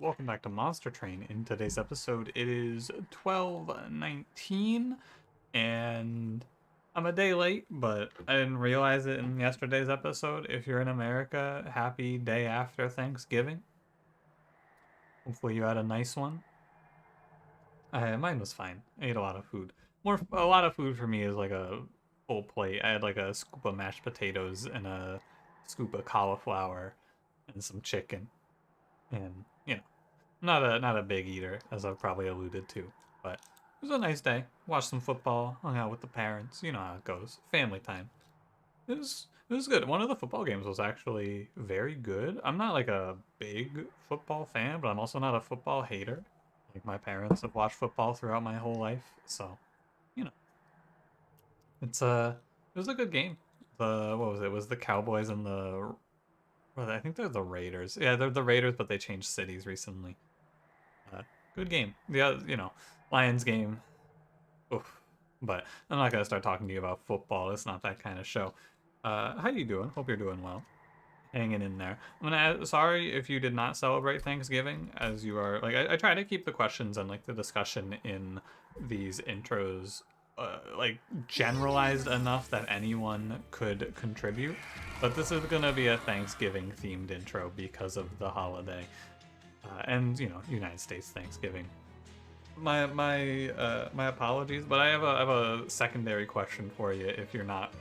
welcome back to Monster Train. In today's episode, it is 12:19, and I'm a day late, but I didn't realize it in yesterday's episode. If you're in America, happy day after Thanksgiving. Hopefully you had a nice one. Mine was fine. I ate a lot of food. A lot of food for me is like a full plate. I had like a scoop of mashed potatoes and a scoop of cauliflower and some chicken, and not a big eater, as I've probably alluded to, but it was a nice day. Watched some football, hung out with the parents. You know how it goes. Family time. It was good. One of the football games was actually very good. I'm not like a big football fan, but I'm also not a football hater. Like my parents have watched football throughout my whole life, so you know it was a good game. The what was it? It was the Cowboys and the I think they're the Raiders. Yeah, they're the Raiders, but they changed cities recently. Uh, Good game. Yeah, Lions game. Oof. But I'm not gonna start talking to you about football. It's not that kind of show. How you doing? Hope you're doing well. Hanging in there. Sorry if you did not celebrate Thanksgiving, as you are like. I try to keep the questions and like the discussion in these intros like generalized enough that anyone could contribute. But this is gonna be a Thanksgiving themed intro because of the holiday, and United States Thanksgiving. My apologies, but I have a secondary question for you if you're not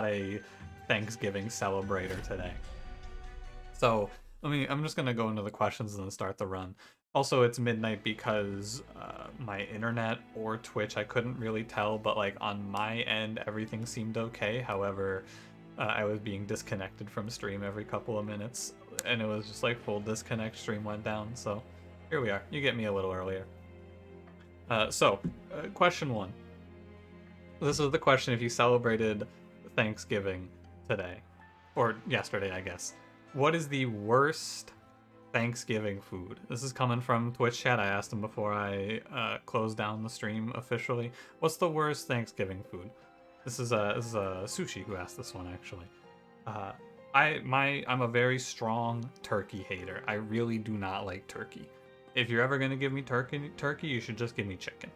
a Thanksgiving celebrator today. So I'm just gonna go into the questions and then start the run. Also, it's midnight because my internet or Twitch, I couldn't really tell, but like on my end, everything seemed okay. However, I was being disconnected from stream every couple of minutes, and it was just like full disconnect. Stream went down, so here we are. You get me a little earlier. Question one. This is the question if you celebrated Thanksgiving today, or yesterday, I guess. What is the worst Thanksgiving food? This is coming from Twitch chat. I asked him before I closed down the stream officially. What's the worst Thanksgiving food? This is a Sushi who asked this one actually. Uh, I'm a very strong turkey hater. I really do not like turkey. If you're ever gonna give me turkey, you should just give me chicken.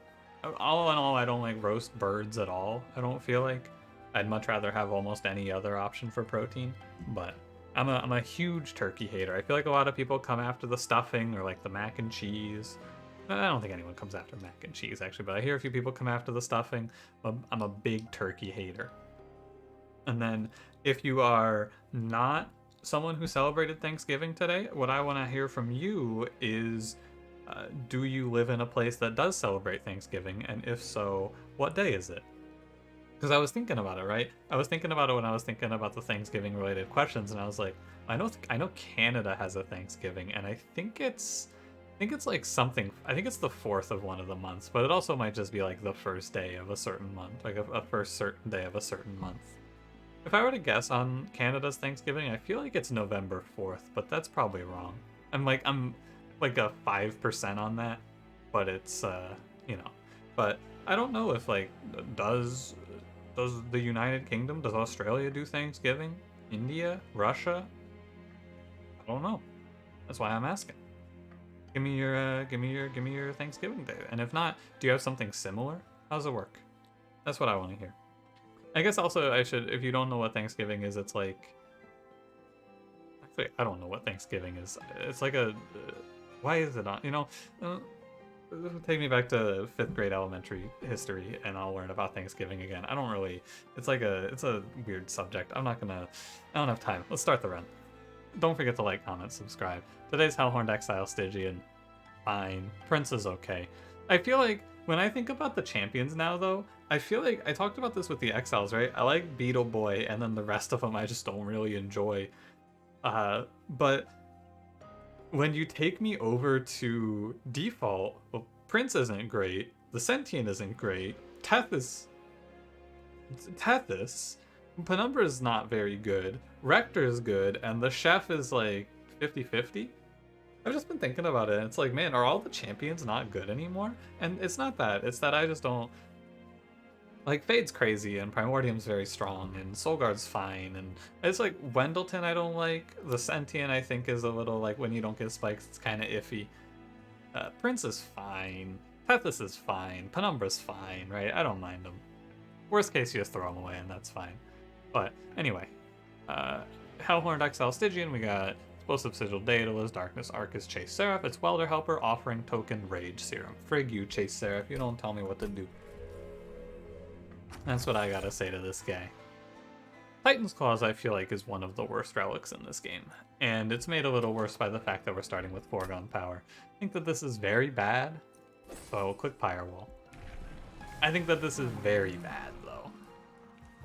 All in all, I don't like roast birds at all. I don't feel like I'd much rather have almost any other option for protein. But I'm a huge turkey hater. I feel like a lot of people come after the stuffing or like the mac and cheese. I don't think anyone comes after mac and cheese actually, but I hear a few people come after the stuffing. I'm a big turkey hater. And then if you are not someone who celebrated Thanksgiving today, what I want to hear from you is do you live in a place that does celebrate Thanksgiving? And if so, what day is it? Because I was thinking about it, right? I was thinking about it when I was thinking about the Thanksgiving related questions, and I was like, I know Canada has a Thanksgiving, and I think it's like something. I think it's the fourth of one of the months, but it also might just be like the first day of a certain month, like a first certain day of a certain month. If I were to guess on Canada's Thanksgiving, I feel like it's November 4th, but that's probably wrong. I'm like a 5% on that, but it's you know. But I don't know if like does the United Kingdom, does Australia do Thanksgiving? India, Russia? I don't know. That's why I'm asking. Give me your Thanksgiving day. And if not, do you have something similar? How's it work? That's what I want to hear. I guess also I should, if you don't know what Thanksgiving is, it's like, actually, I don't know what Thanksgiving is. It's like why is it on? Uh, take me back to fifth grade elementary history, and I'll learn about Thanksgiving again. I don't really. It's a weird subject. I don't have time. Let's start the run. Don't forget to like, comment, subscribe. Today's Hellhorned Exile Stygian. Fine. Prince is okay. I feel like when I think about the champions now, though, I feel like I talked about this with the Exiles, right? I like Beetle Boy, and then the rest of them I just don't really enjoy. But when you take me over to default, well, Prince isn't great. The Sentient isn't great. Tethys. Penumbra is not very good. Rector is good, and the Chef is like 50-50. I've just been thinking about it, and it's like, man, are all the champions not good anymore? And it's not that. It's that I just don't Like, Fade's crazy, and Primordium's very strong, and Solgard's fine, and it's like, Wendleton I don't like, the Sentient I think is a little, like, when you don't get spikes, it's kind of iffy. Prince is fine, Tethys is fine, Penumbra's fine, right? I don't mind them. Worst case, you just throw them away, and that's fine. But, anyway, Hellhorned XL Stygian, we got Explosive Sigil Daedalus, Darkness Arcus, Chase Seraph, it's Welder Helper, Offering Token, Rage Serum. Frig you, Chase Seraph, you don't tell me what to do. That's what I gotta say to this guy. Titan's Claws, I feel like, is one of the worst relics in this game, and it's made a little worse by the fact that we're starting with Foregone Power. I think that this is very bad, so I will click Firewall. I think that this is very bad, though.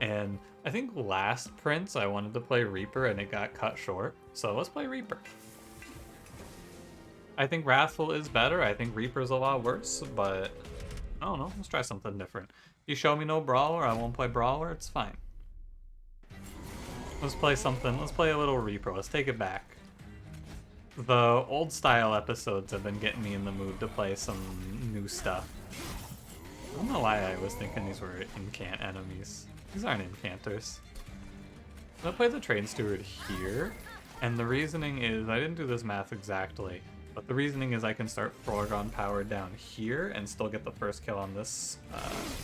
And I think last Prince I wanted to play Reaper and it got cut short, so let's play Reaper. I think Wrathful is better, I think Reaper's a lot worse, but I don't know, let's try something different. You show me no Brawler, I won't play Brawler, it's fine. Let's play something, let's play a little Reaper, let's take it back. The old style episodes have been getting me in the mood to play some new stuff. I don't know why I was thinking these were incant enemies. These aren't incanters. I'm gonna play the Train Steward here, and the reasoning is, I didn't do this math exactly, but the reasoning is I can start Foregone Power down here and still get the first kill on this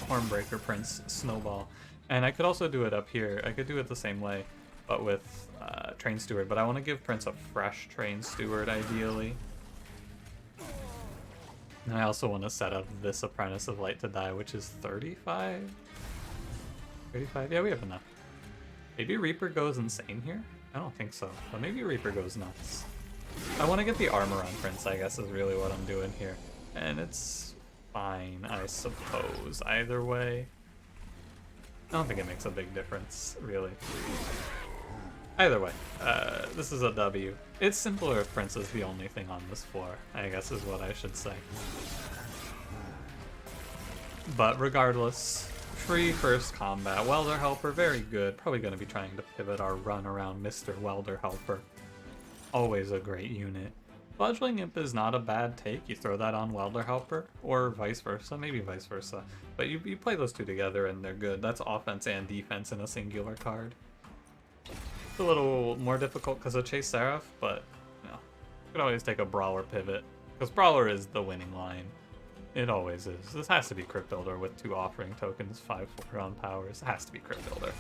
Hornbreaker Prince Snowball. And I could also do it up here. I could do it the same way, but with Train Steward. But I want to give Prince a fresh Train Steward, ideally. And I also want to set up this Apprentice of Light to Die, which is 35? 35? Yeah, we have enough. Maybe Reaper goes insane here? I don't think so, but maybe Reaper goes nuts. I want to get the armor on Prince, I guess, is really what I'm doing here. And it's fine, I suppose, either way. I don't think it makes a big difference, really. Either way, this is a W. It's simpler if Prince is the only thing on this floor, I guess is what I should say. But regardless, free first combat. Welder Helper, very good. Probably going to be trying to pivot our run around Mr. Welder Helper. Always a great unit. Fledgling Imp is not a bad take. You throw that on Welder Helper, or vice versa, maybe vice versa. But you play those two together and they're good. That's offense and defense in a singular card. It's a little more difficult because of Chase Seraph, but you know, you could always take a Brawler pivot, because Brawler is the winning line. It always is. This has to be Crypt Builder with 2 offering tokens, 5 Foregone Powers. It has to be Crypt Builder.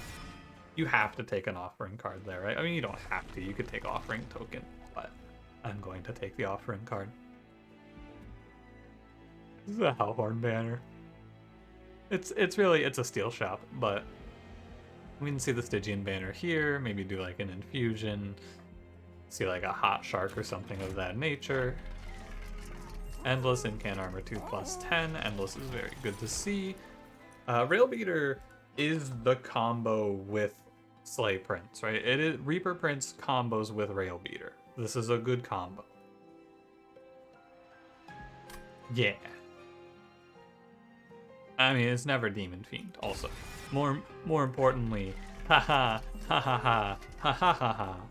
You have to take an offering card there, right? I mean, you don't have to. You could take offering token, but I'm going to take the offering card. This is a Hellhorned banner. It's a steel shop, but we can see the Stygian banner here. Maybe do like an infusion. See like a hot shark or something of that nature. Endless Incant Armor 2+10. Endless is very good to see. Railbeater is the combo with Slay Prince, right? It is Reaper Prince combos with Railbeater. This is a good combo. Yeah. I mean, it's never Demon Fiend, also. More importantly, ha.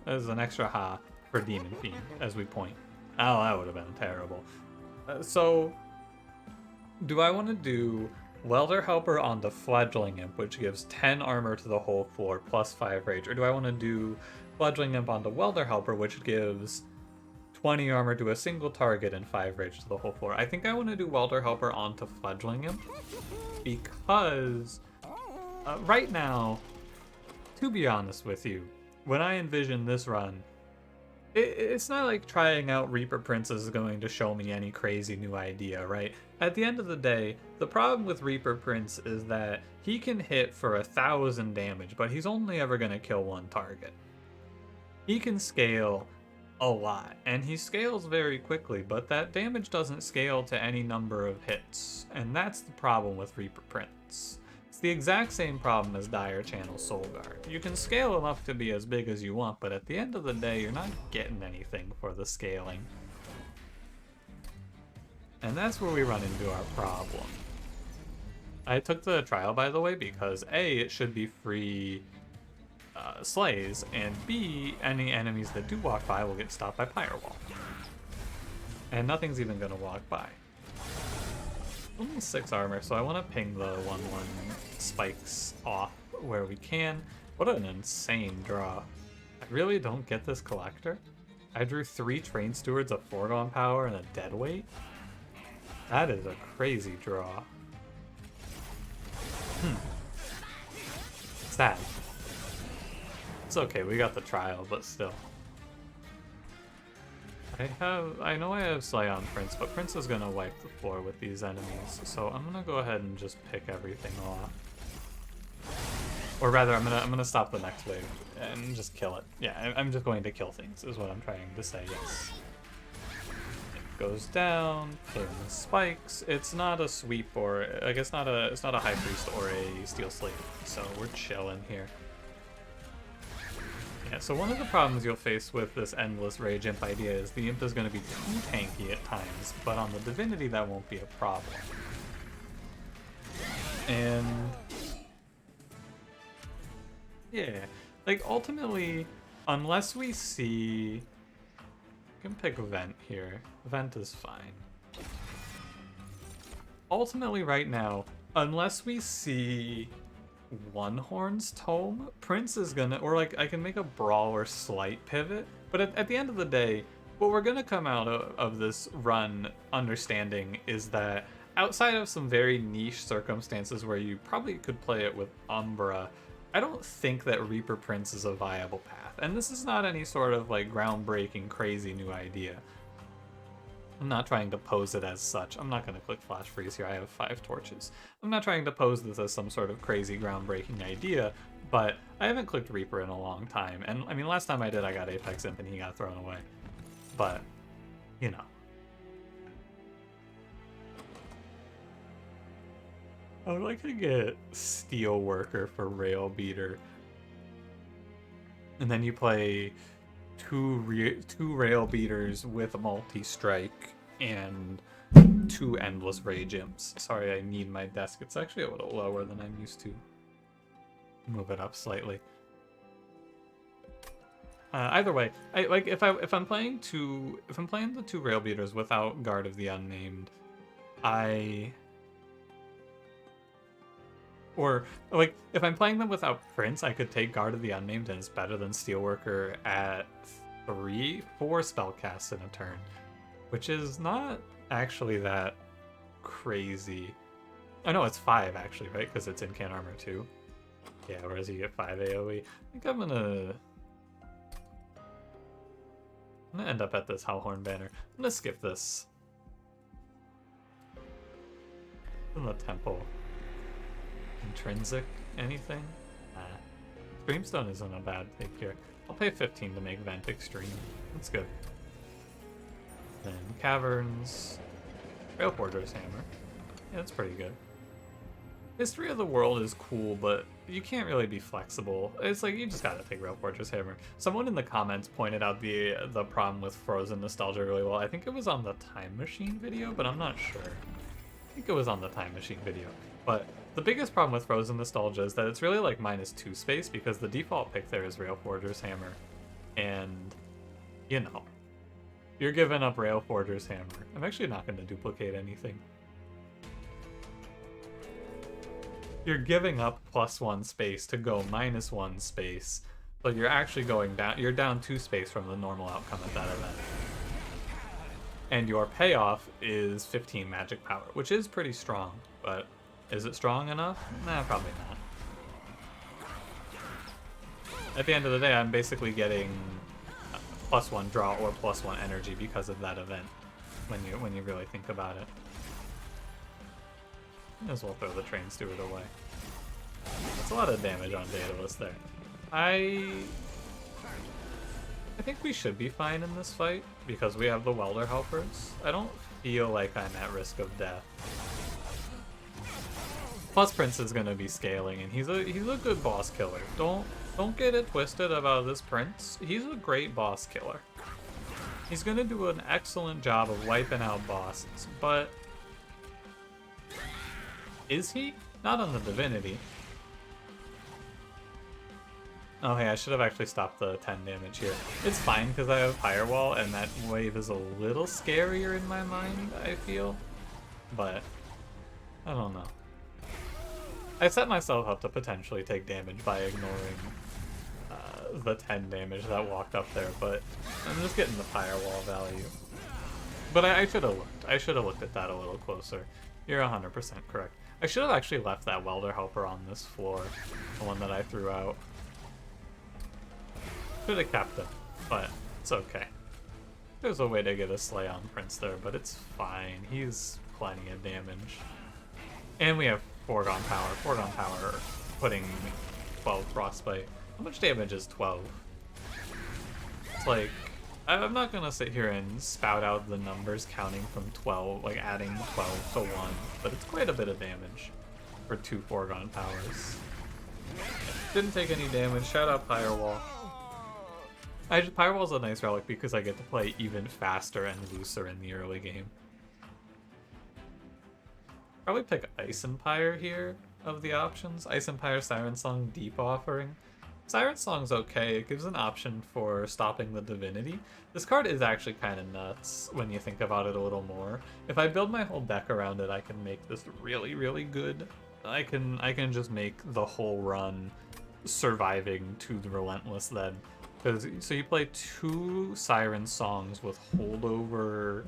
There's an extra ha for Demon Fiend, as we point. Oh, that would have been terrible. So, do I want to do Welder Helper on the Fledgling Imp, which gives 10 armor to the whole floor, plus 5 rage? Or do I want to do Fledgling Imp on the Welder Helper, which gives 20 armor to a single target and 5 rage to the whole floor? I think I want to do Welder Helper onto Fledgling Imp, because right now, to be honest with you, when I envision this run, it's not like trying out Reaper Prince is going to show me any crazy new idea, right? At the end of the day, the problem with Reaper Prince is that he can hit for 1,000 damage, but he's only ever going to kill one target. He can scale a lot, and he scales very quickly, but that damage doesn't scale to any number of hits, and that's the problem with Reaper Prince. It's the exact same problem as Dire Channel Soulguard. You can scale him up to be as big as you want, but at the end of the day, you're not getting anything for the scaling. And that's where we run into our problem. I took the trial, by the way, because A, it should be free slays, and B, any enemies that do walk by will get stopped by Firewall. And nothing's even going to walk by. Only 6 armor, so I want to ping the 1/1 spikes off where we can. What an insane draw. I really don't get this collector. I drew 3 train stewards, a foregone power, and a dead weight. That is a crazy draw. Sad. It's okay, we got the trial, but still. I know I have Scion Prince, but Prince is gonna wipe the floor with these enemies, so I'm gonna go ahead and just pick everything off. Or rather, I'm gonna stop the next wave and just kill it. Yeah, I'm just going to kill things, is what I'm trying to say, yes. It goes down, ping spikes. It's not a sweep or I guess it's not a high priest or a steel slave, so we're chilling here. Yeah, so one of the problems you'll face with this endless rage imp idea is the imp is going to be too tanky at times, but on the divinity that won't be a problem. And yeah, like ultimately, unless we see, I can pick Vent here. Vent is fine. Ultimately, right now, unless we see Hellhorned's Tome, Prince is gonna, or like I can make a Brawl or Slight pivot, but at the end of the day, what we're gonna come out of this run understanding is that outside of some very niche circumstances where you probably could play it with Umbra, I don't think that Reaper Prince is a viable path. And this is not any sort of like groundbreaking, crazy new idea. I'm not trying to pose it as such. I'm not going to click Flash Freeze here. I have 5 torches. I'm not trying to pose this as some sort of crazy groundbreaking idea, but I haven't clicked Reaper in a long time. And I mean, last time I did, I got Apex Imp and he got thrown away. But, you know. I would like to get Steel Worker for Rail Beater. And then you play two Rail Beaters with a multi-strike and 2 Endless Rage Imps. Sorry, I need my desk. It's actually a little lower than I'm used to. Move it up slightly. Either way, if I'm playing the 2 Rail Beaters without Guard of the Unnamed, or, like, if I'm playing them without Prince, I could take Guard of the Unnamed and it's better than Steelworker at 4 spellcasts in a turn. Which is not actually that crazy. I know it's 5 actually, right? Because it's in-can armor too. Yeah, whereas you get 5 AoE. I think I'm gonna end up at this Hellhorned banner. I'm gonna skip this. In the temple. Intrinsic anything? Nah. Screamstone isn't a bad take here. I'll pay 15 to make Vent Extreme. That's good. Then Caverns. Railforger's Hammer. Yeah, that's pretty good. History of the World is cool, but you can't really be flexible. It's like, you just gotta take Railforger's Hammer. Someone in the comments pointed out the problem with Frozen Nostalgia really well. I think it was on the Time Machine video, but I'm not sure. I think it was on the Time Machine video. But the biggest problem with Frozen Nostalgia is that it's really like -2 space because the default pick there is Railforger's Hammer. And, you know, you're giving up Railforger's Hammer. I'm actually not going to duplicate anything. You're giving up +1 space to go -1 space, but you're actually going down. You're down 2 space from the normal outcome at that event. And your payoff is 15 magic power, which is pretty strong, but is it strong enough? Nah, probably not. At the end of the day, I'm basically getting +1 draw or +1 energy because of that event, when you really think about it. Might as well throw the Train Steward away. That's a lot of damage on Daedalus there. I think we should be fine in this fight, because we have the Welder Helpers. I don't feel like I'm at risk of death. Plus Prince is gonna be scaling, and he's a good boss killer. Don't get it twisted about this Prince. He's a great boss killer. He's gonna do an excellent job of wiping out bosses, but is he? Not on the Divinity. Oh hey, I should have actually stopped the 10 damage here. It's fine because I have Firewall, and that wave is a little scarier in my mind, I feel. But I don't know. I set myself up to potentially take damage by ignoring the 10 damage that walked up there, but I'm just getting the firewall value. But I should have looked. I should have looked at that a little closer. You're 100% correct. I should have actually left that welder helper on this floor, the one that I threw out. Should have kept it, but it's okay. There's a way to get a slay on Prince there, but it's fine. He's plenty of damage. And we have Foregone Power. Foregone Power putting 12 Frostbite. How much damage is 12? It's like, I'm not gonna sit here and spout out the numbers counting from 12, like adding 12 to 1, but it's quite a bit of damage for 2 Foregone Powers. Didn't take any damage. Shout out Firewall. Firewall's a nice relic because I get to play even faster and looser in the early game. Probably pick Ice Empire here of the options. Ice Empire, Siren Song, Deep Offering. Siren Song's okay. It gives an option for stopping the Divinity. This card is actually kind of nuts when you think about it a little more. If I build my whole deck around it, I can make this really, really good. I can just make the whole run surviving to the Relentless then. So you play 2 Siren Songs with holdover.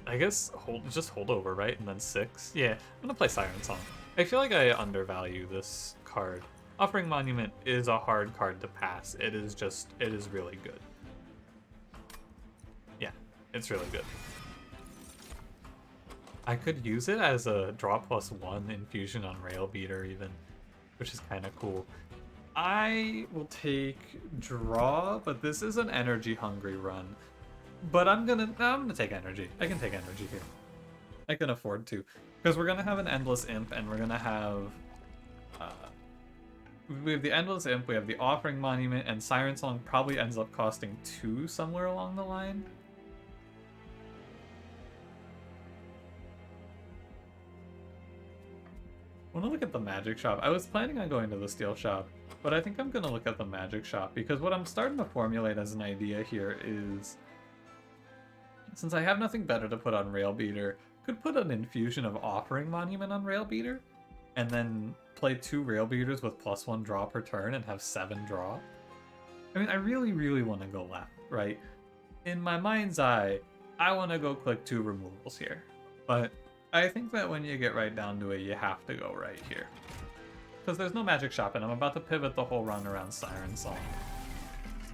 I guess just holdover, right? And then 6. Yeah, I'm gonna play Siren Song. I feel like I undervalue this card. Offering Monument is a hard card to pass. It is really good. Yeah, it's really good. I could use it as a draw +1 infusion on Rail Beater even, which is kind of cool. I will take draw, but this is an energy hungry run. But I'm gonna take energy. I can take energy here. I can afford to, because we're gonna have an Endless Imp, and we're gonna have we have the Endless Imp, we have the Offering Monument, and Siren Song probably ends up costing 2 somewhere along the line. I want to look at the Magic Shop. I was planning on going to the Steel Shop, but I think I'm going to look at the Magic Shop, because what I'm starting to formulate as an idea here is, since I have nothing better to put on Rail Beater, could put an infusion of Offering Monument on Rail Beater, and then play 2 Rail Beaters with +1 draw per turn and have 7 draw. I mean, I really, really want to go left, right? In my mind's eye, I want to go click 2 removals here, but I think that when you get right down to it, you have to go right here. Because there's no Magic Shop, and I'm about to pivot the whole run around Siren Song.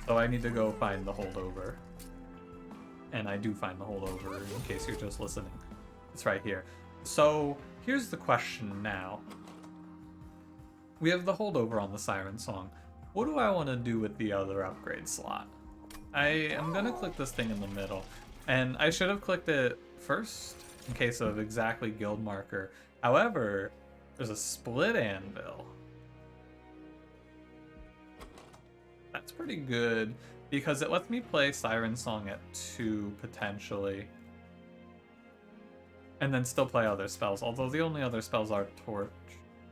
So I need to go find the holdover. And I do find the holdover, in case you're just listening. It's right here. So here's the question now. We have the holdover on the Siren Song. What do I want to do with the other upgrade slot? I am going to click this thing in the middle. And I should have clicked it first, in case of exactly guild marker. However, there's a split anvil. That's pretty good, because it lets me play Siren Song at 2, potentially. And then still play other spells, although the only other spells are Torch,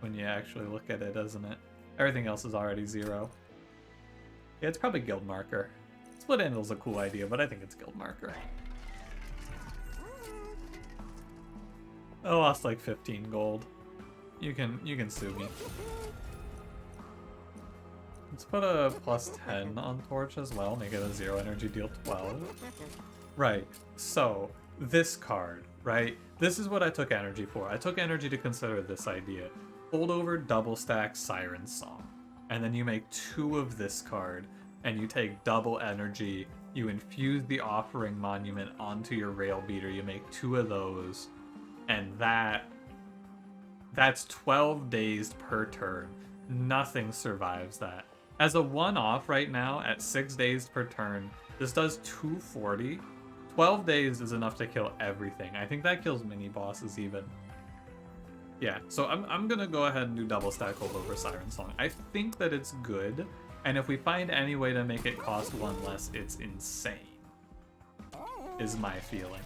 when you actually look at it, isn't it? Everything else is already 0. Yeah, it's probably guild marker. Split anvil's a cool idea, but I think it's guild marker. I lost like 15 gold. You can sue me. Let's put a +10 on Torch as well, make it a 0 energy, deal 12. Right, so this card, right? This is what I took energy for. I took energy to consider this idea. Holdover, double stack, Siren Song. And then you make 2 of this card, and you take double energy, you infuse the Offering Monument onto your Rail Beater, you make 2 of those, and that's 12 dazed per turn. Nothing survives that. As a one-off right now, at 6 dazed per turn, this does 240. 12 dazed is enough to kill everything. I think that kills mini-bosses even. Yeah, so I'm gonna go ahead and do double stack holdover Siren Song. I think that it's good, and if we find any way to make it cost 1 less, it's insane, is my feeling.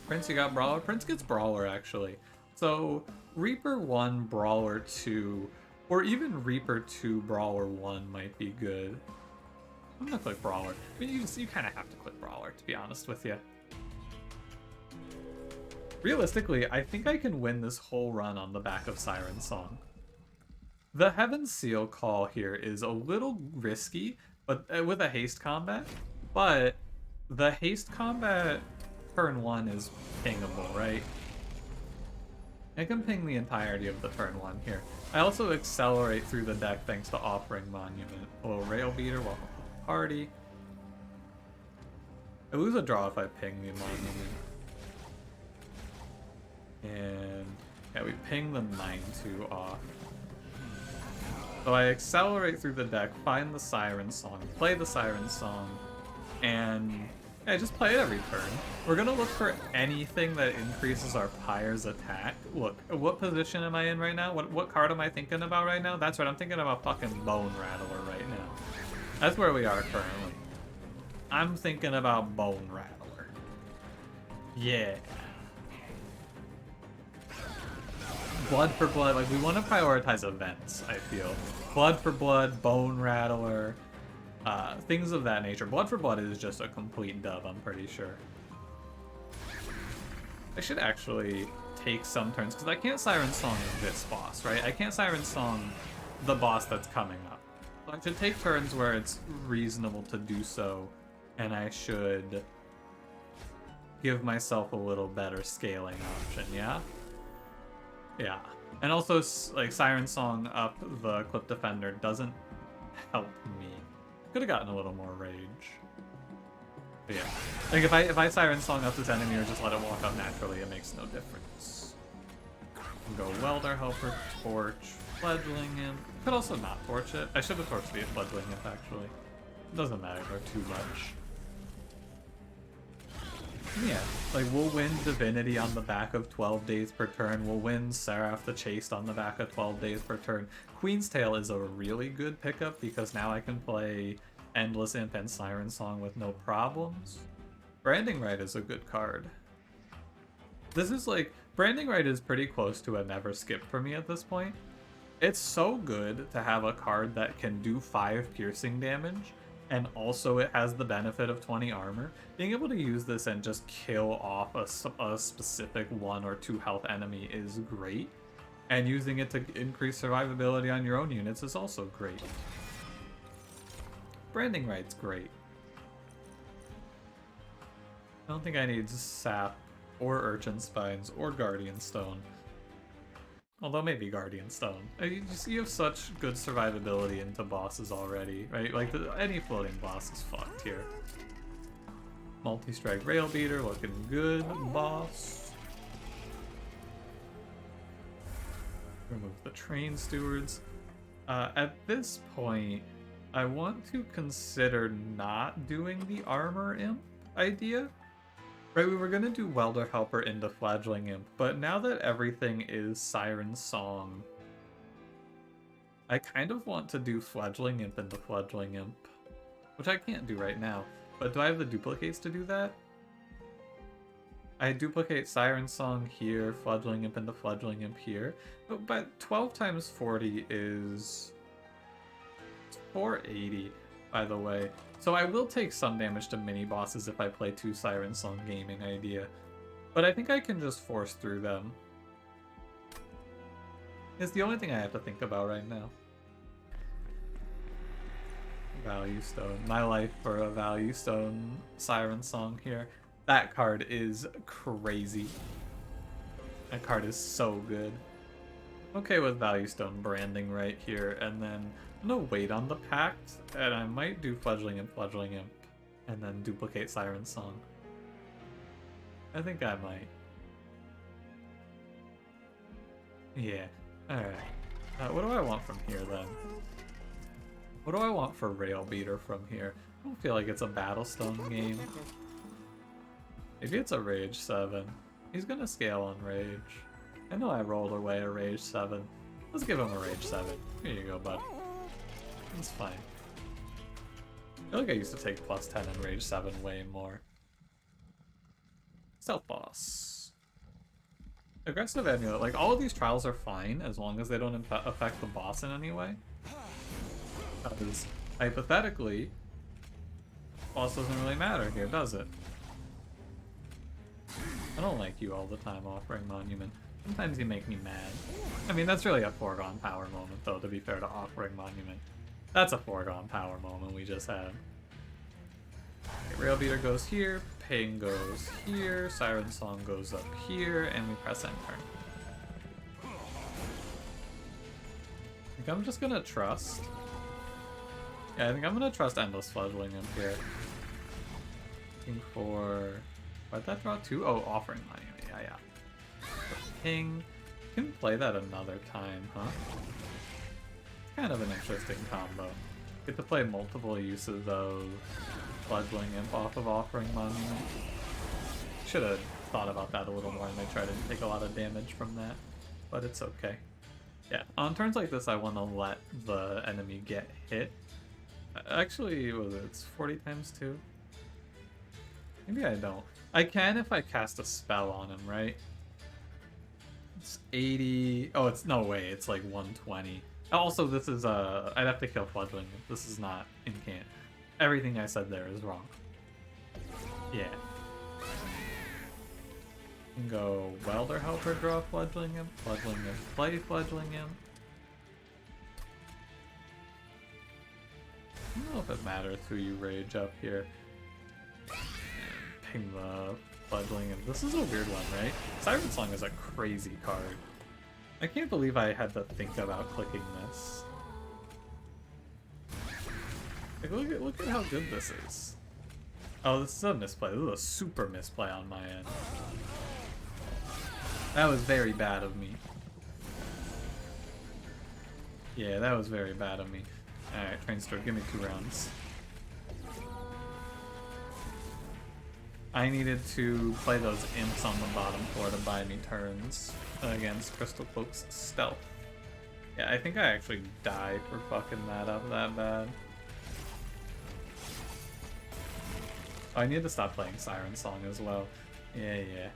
Prince, you got Brawler? Prince gets Brawler, actually. So, Reaper 1, Brawler 2, or even Reaper 2, Brawler 1 might be good. I'm gonna click Brawler. I mean, you kind of have to click Brawler, to be honest with you. Realistically, I think I can win this whole run on the back of Siren Song. The Heaven Seal call here is a little risky, but with a haste combat, but the haste combat turn 1 is pingable, right? I can ping the entirety of the turn 1 here. I also accelerate through the deck thanks to Offering Monument. A little Rail Beater, welcome to the party. I lose a draw if I ping the Monument. And yeah, we ping the 9-2 off. So I accelerate through the deck, find the Siren Song, play the Siren Song, and yeah, just play it every turn. We're gonna look for anything that increases our Pyre's attack. Look, what position am I in right now? What card am I thinking about right now? That's right, I'm thinking about fucking Bone Rattler right now. That's where we are currently. I'm thinking about Bone Rattler. Yeah. Blood for blood, like we want to prioritize events, I feel. Blood for blood, Bone Rattler, things of that nature. Blood for blood is just a complete dub, I'm pretty sure. I should actually take some turns, because I can't Siren Song this boss, right? I can't Siren Song the boss that's coming up. So I should take turns where it's reasonable to do so, and I should give myself a little better scaling option, yeah? Yeah, and also like Siren Song up the Clip Defender doesn't help me. Could have gotten a little more rage. But yeah, like if I Siren Song up this enemy or just let it walk up naturally, it makes no difference. Go Welder Helper, Torch, Fledgling Imp. Could also not torch it. I should have torched the Fledgling Imp actually. It doesn't matter too much. Yeah, like we'll win Divinity on the back of 12 days per turn. We'll win Seraph the Chaste on the back of 12 days per turn. Queen's Tale is a really good pickup because now I can play Endless Imp and Siren Song with no problems. Branding Right is a good card. This is like, Branding Right is pretty close to a never skip for me at this point. It's so good to have a card that can do 5 piercing damage, and also it has the benefit of 20 armor. Being able to use this and just kill off a specific 1 or 2 health enemy is great. And using it to increase survivability on your own units is also great. Branding Right's great. I don't think I need Sap, or Urchin Spines, or Guardian Stone. Although maybe Guardian Stone. You have such good survivability into bosses already, right? Like, any floating boss is fucked here. Multi-strike Rail Beater, looking good, boss. Remove the Train Stewards. At this point, I want to consider not doing the Armor Imp idea. Right, we were gonna do Welder Helper into Fledgling Imp, but now that everything is Siren Song, I kind of want to do Fledgling Imp into Fledgling Imp, which I can't do right now. But do I have the duplicates to do that? I duplicate Siren Song here, Fledgling Imp into Fledgling Imp here, but 12 times 40 is 480, by the way. So I will take some damage to mini-bosses if I play 2 Siren Song gaming idea. But I think I can just force through them. It's the only thing I have to think about right now. Value Stone. My life for a Value Stone Siren Song here. That card is crazy. That card is so good. Okay with Value Stone Branding Right here, and then I'm gonna wait on the Pact, and I might do Fledgling Imp, and then duplicate Siren Song. I think I might. Yeah, alright. What do I want from here then? What do I want for Rail Beater from here? I don't feel like it's a Battlestone game. Maybe it's a Rage 7. He's gonna scale on Rage. I know I rolled away a Rage 7. Let's give him a Rage 7. Here you go, bud. It's fine. I feel like I used to take plus 10 and Rage 7 way more. Stealth Boss. Aggressive Amulet. Like, all of these trials are fine as long as they don't affect the boss in any way. Because, hypothetically, boss doesn't really matter here, does it? I don't like you all the time offering Monument. Sometimes you make me mad. I mean, that's really a foregone power moment, though, to be fair to offering Monument. That's a foregone power moment we just had. Okay, Rail Beater goes here, Pain goes here, Siren Song goes up here, and we press enter. I think I'm just gonna trust. Yeah, I think I'm gonna trust Endless Fledgling in here. Looking for... Why'd that draw 2? Oh, offering Monument, yeah. Ping. You can play that another time, huh? Kind of an interesting combo. Get to play multiple uses of Fledgling Imp off of offering Monument. Should have thought about that a little more and make sure I didn't take a lot of damage from that, but it's okay. Yeah, on turns like this I want to let the enemy get hit. Actually, it's 40 times 2? Maybe I don't. I can if I cast a spell on him, right? It's 80... Oh, it's... No way, it's like 120. Also, this is, I'd have to kill Fledgling. This is not incant. Everything I said there is wrong. Yeah. Can go Welder Helper, draw Fledgling Imp, play Fledgling Imp. I don't know if it matters who you rage up here. Ping the Fledgling Imp. This is a weird one, right? Siren Song is a crazy card. I can't believe I had to think about clicking this. Like, look at how good this is. Oh, this is a misplay. This is a super misplay on my end. That was very bad of me. Yeah, that was very bad of me. Alright, Train Store, give me 2 rounds. I needed to play those imps on the bottom floor to buy me turns against Crystal Cloak's stealth. Yeah, I think I actually died for fucking that up that bad. Oh, I need to stop playing Siren Song as well. Yeah.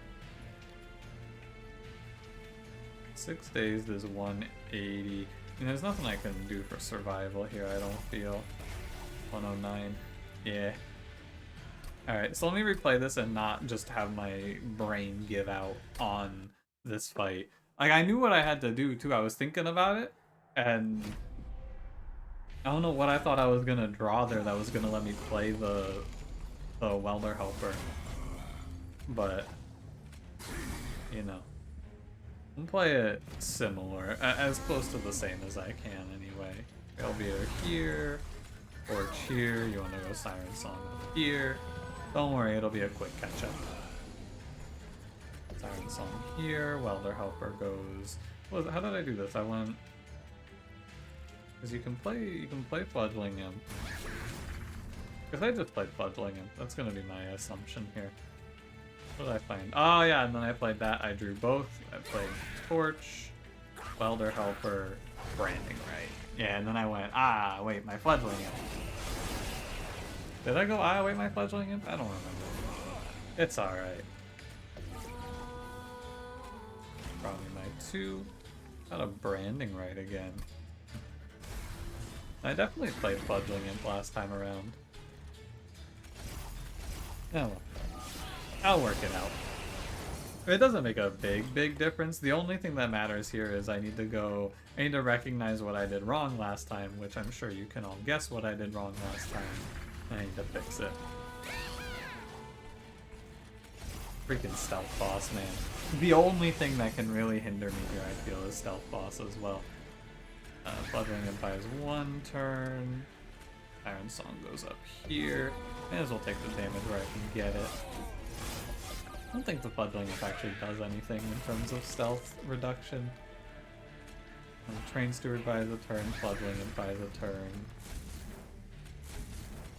6 days, there's 180. And there's nothing I can do for survival here, I don't feel. 109. Yeah. Alright, so let me replay this and not just have my brain give out on this fight. Like, I knew what I had to do, too. I was thinking about it, and I don't know what I thought I was gonna draw there that was gonna let me play the Welder Helper. But, you know. I'll play it similar, as close to the same as I can anyway. It'll be either here, or cheer. You want to go Siren Song here. Don't worry, it'll be a quick catch-up. Siren Song here, Welder Helper goes... How did I do this? I went... Because you can play Fledgling Imp. Because I just played Fledgling Imp. That's going to be my assumption here. What did I find? Oh yeah, and then I played that. I drew both. I played Torch, Welder Helper, Branding Right. Yeah, and then I went, wait, my Fledgling Imp. Did I go, wait, my Fledgling Imp? I don't remember. It's alright. Probably my 2. Got a Branding Right again. I definitely played Fledgling Imp last time around. Oh well. I'll work it out. It doesn't make a big difference. The only thing that matters here is I need to recognize what I did wrong last time, which I'm sure you can all guess what I did wrong last time. I need to fix it. Freaking Stealth Boss, man. The only thing that can really hinder me here, I feel, is Stealth Boss as well. Fledgling Imp buys 1 turn. Siren Song goes up here. May as well take the damage where I can get it. I don't think the Fledgling Imp actually does anything in terms of stealth reduction. Train Steward buys a turn, Fledgling Imp buys a turn.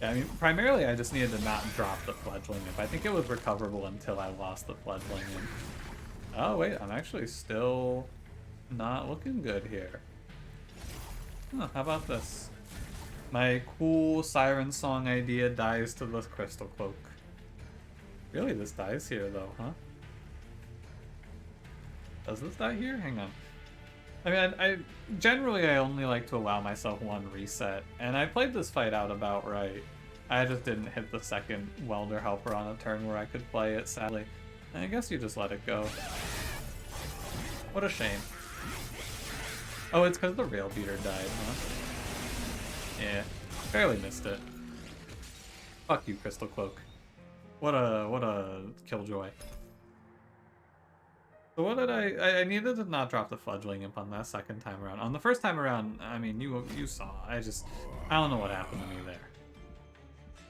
Yeah, I mean, primarily I just needed to not drop the Fledgling Imp. I think it was recoverable until I lost the Fledgling Imp. Oh wait, I'm actually still not looking good here. Huh, how about this? My cool Siren Song idea dies to the Crystal Cloak. Really, this dies here though, huh? Does this die here? Hang on. I mean, I generally I only like to allow myself 1 reset, and I played this fight out about right. I just didn't hit the second Welder Helper on a turn where I could play it, sadly. I guess you just let it go. What a shame. Oh, it's because the rail beater died, huh? Yeah, barely missed it. Fuck you, Crystal Cloak. What a killjoy. So what did I needed to not drop the fledgling imp on that second time around. On the first time around, I mean, you saw. I don't know what happened to me there.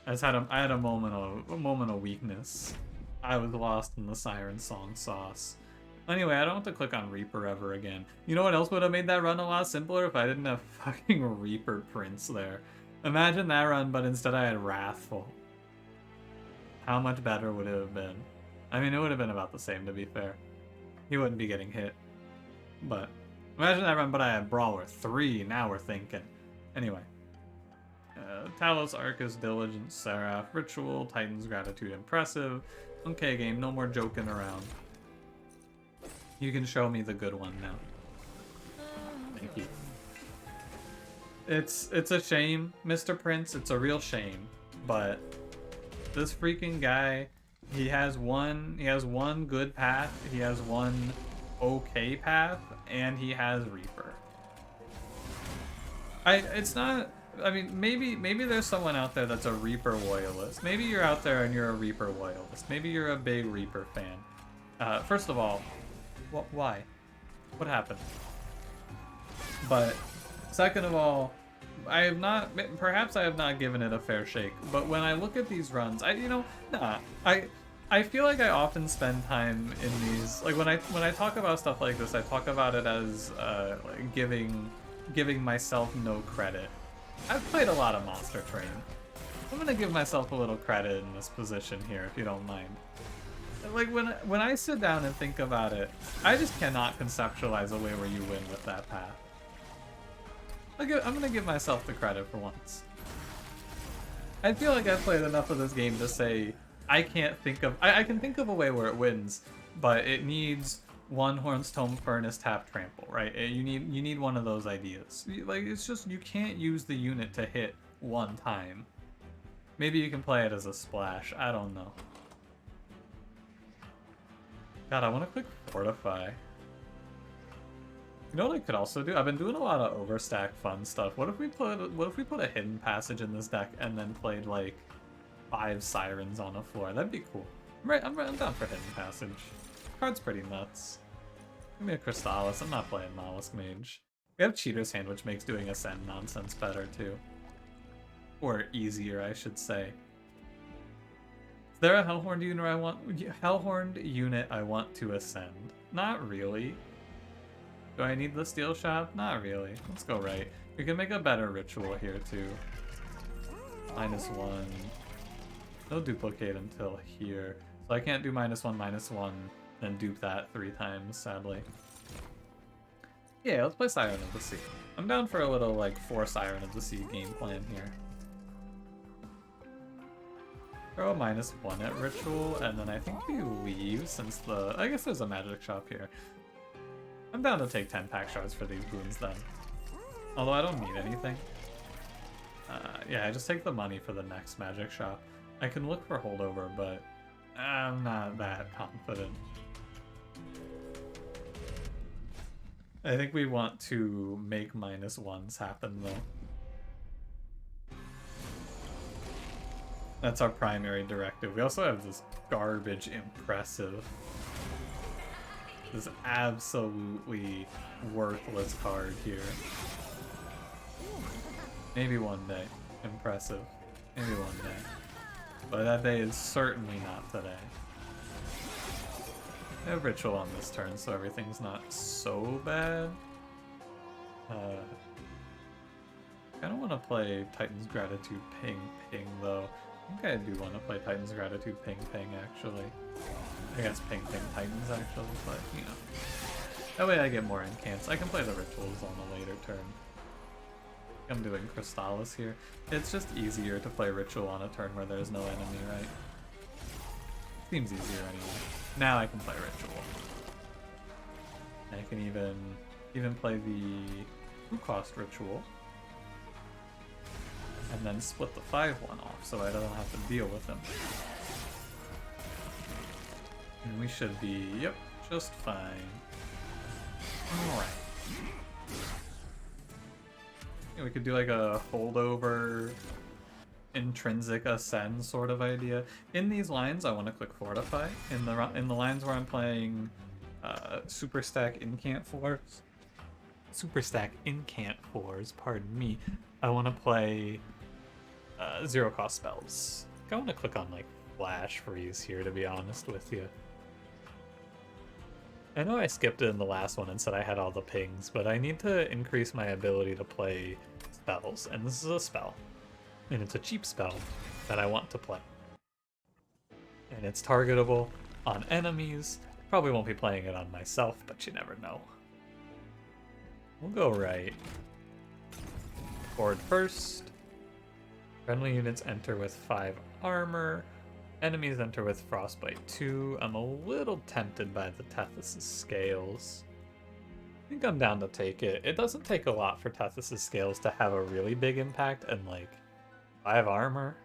I had a moment of weakness. I was lost in the Siren Song sauce. Anyway, I don't have to click on Reaper ever again. You know what else would have made that run a lot simpler? If I didn't have fucking Reaper Prince there. Imagine that run, but instead I had Wrathful. How much better would it have been? I mean, it would have been about the same, to be fair. He wouldn't be getting hit. But imagine that run, but I had Brawler 3. Now we're thinking. Anyway. Talos, Arcus, Diligence, Seraph, Ritual, Titan's Gratitude, Impressive. Okay, game, no more joking around. You can show me the good one now. Thank you. It's a shame, Mr. Prince. It's a real shame. But this freaking guy, he has one good path, he has one okay path, and he has Reaper. I mean, maybe there's someone out there that's a Reaper loyalist. Maybe you're out there and you're a Reaper loyalist. Maybe you're a big Reaper fan. First of all, why? What happened? But second of all, perhaps I have not given it a fair shake. But when I look at these runs, I feel like I often spend time in these. Like when I talk about stuff like this, I talk about it as like giving myself no credit. I've played a lot of Monster Train. I'm gonna give myself a little credit in this position here, if you don't mind. Like when I sit down and think about it, I just cannot conceptualize a way where you win with that path. I'm gonna give myself the credit for once. I feel like I've played enough of this game to say I can't think of. I can think of a way where it wins, but it needs one Horn's Tome Furnace tap trample, right? You need one of those ideas. Like it's just you can't use the unit to hit one time. Maybe you can play it as a splash. I don't know. God, I want to click Fortify. You know what I could also do? I've been doing a lot of overstack fun stuff. What if we put a hidden passage in this deck and then played like 5 sirens on a floor? That'd be cool. I'm down for hidden passage. Card's pretty nuts. Give me a Crystallis. I'm not playing Mollusk Mage. We have Cheater's Hand, which makes doing Ascend nonsense better too. Or easier, I should say. Is there a Hellhorned unit I want to ascend? Not really. Do I need the Steel Shop? Not really. Let's go right. We can make a better ritual here too. -1. No duplicate until here. So I can't do -1/-1 and dupe that 3 times, sadly. Yeah, let's play Siren of the Sea. I'm down for a little like 4 Siren of the Sea game plan here. Throw a -1 at Ritual, and then I think we leave since I guess there's a magic shop here. I'm down to take 10 pack shards for these boons then. Although I don't need anything. Yeah, I just take the money for the next magic shop. I can look for holdover, but I'm not that confident. I think we want to make -1s happen though. That's our primary directive. We also have this garbage Impressive. This absolutely worthless card here. Maybe one day. Impressive. Maybe one day. But that day is certainly not today. I have Ritual on this turn, so everything's not so bad. I don't want to play Titan's Gratitude Ping Ping though. I think I do want to play Titan's Gratitude Ping Ping actually. I guess Ping Ping Titans actually, but you know. That way I get more incants. I can play the rituals on a later turn. I'm doing Crystallis here. It's just easier to play ritual on a turn where there's no enemy, right? Seems easier anyway. Now I can play ritual. I can even play the 2-cost ritual. And then split the 5-1 off so I don't have to deal with him. And we should be, yep, just fine. Alright. We could do like a holdover intrinsic ascend sort of idea. In these lines, I want to click fortify. In the lines where I'm playing super stack incant fours, pardon me, I want to play zero cost spells. I want to click on like flash freeze here, to be honest with you. I know I skipped it in the last one and said I had all the pings, but I need to increase my ability to play spells, and this is a spell. And it's a cheap spell that I want to play. And it's targetable on enemies. Probably won't be playing it on myself, but you never know. We'll go right. Board first. Friendly units enter with 5 armor. Enemies enter with Frostbite 2. I'm a little tempted by the Tethys' Scales. I think I'm down to take it. It doesn't take a lot for Tethys' Scales to have a really big impact, and like 5 armor?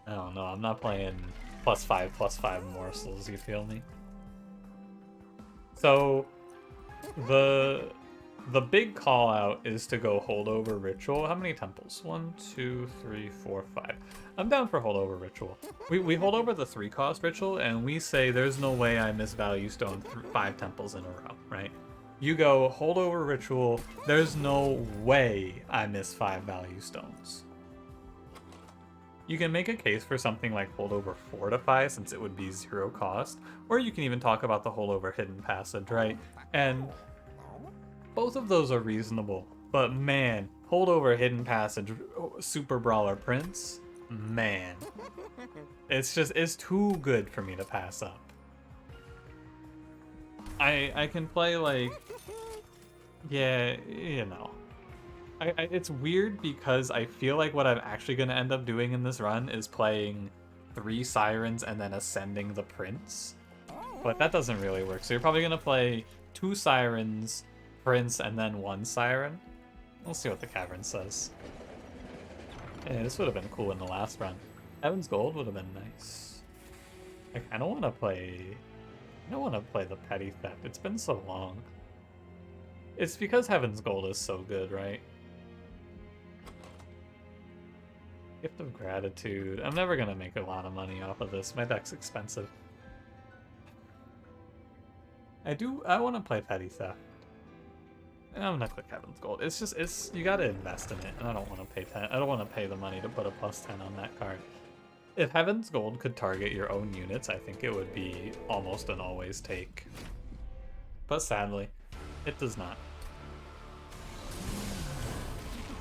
I don't know, I'm not playing +5/+5 morsels, you feel me? So, the big call out is to go holdover ritual. How many temples? 1, 2, 3, 4, 5. I'm down for holdover ritual. We hold over the 3 cost ritual and we say there's no way I miss value stone 5 temples in a row, right? You go holdover ritual, there's no way I miss 5 value stones. You can make a case for something like holdover fortify since it would be 0 cost, or you can even talk about the holdover hidden passage, right? And both of those are reasonable, but man, holdover hidden passage super brawler prince, man, it's too good for me to pass up. I can play like, yeah, you know. It's weird because I feel like what I'm actually going to end up doing in this run is playing 3 sirens and then ascending the prince. But that doesn't really work. So you're probably going to play 2 sirens, prince, and then 1 siren. We'll see what the cavern says. Yeah, this would have been cool in the last run. Heaven's Gold would have been nice. Like, I don't want to play the Petty Theft. It's been so long. It's because Heaven's Gold is so good, right? Gift of Gratitude. I'm never gonna make a lot of money off of this. My deck's expensive. I want to play Petty Theft. I'm gonna click Heaven's Gold. It's you gotta invest in it, and I don't want to pay 10. I don't want to pay the money to put a +10 on that card. If Heaven's Gold could target your own units, I think it would be almost an always take. But sadly, it does not.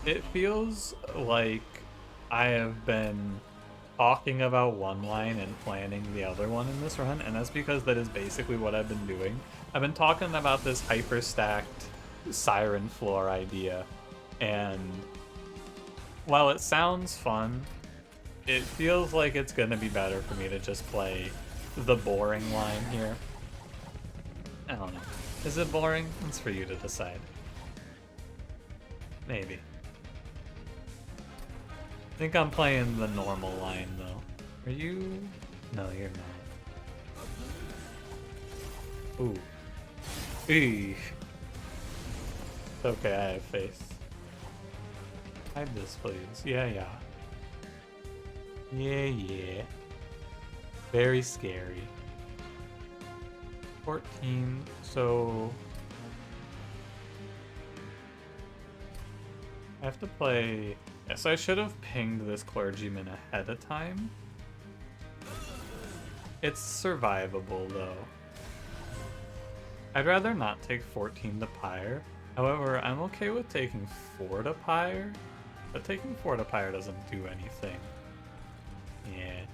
It feels like I have been talking about one line and planning the other one in this run, and that's because that is basically what I've been doing. I've been talking about this hyper-stacked siren floor idea, and while it sounds fun, it feels like it's gonna be better for me to just play the boring line here. I don't know. Is it boring? It's for you to decide. Maybe. I think I'm playing the normal line, though. Are you? No, you're not. Ooh. Eesh. It's okay, I have faith. Hide this, please. Yeah. Yeah. Very scary. 14, so... I have to play... Yes, I should have pinged this clergyman ahead of time. It's survivable, though. I'd rather not take 14 to Pyre. However, I'm okay with taking 4 to Pyre, but taking 4 to Pyre doesn't do anything. Yeah.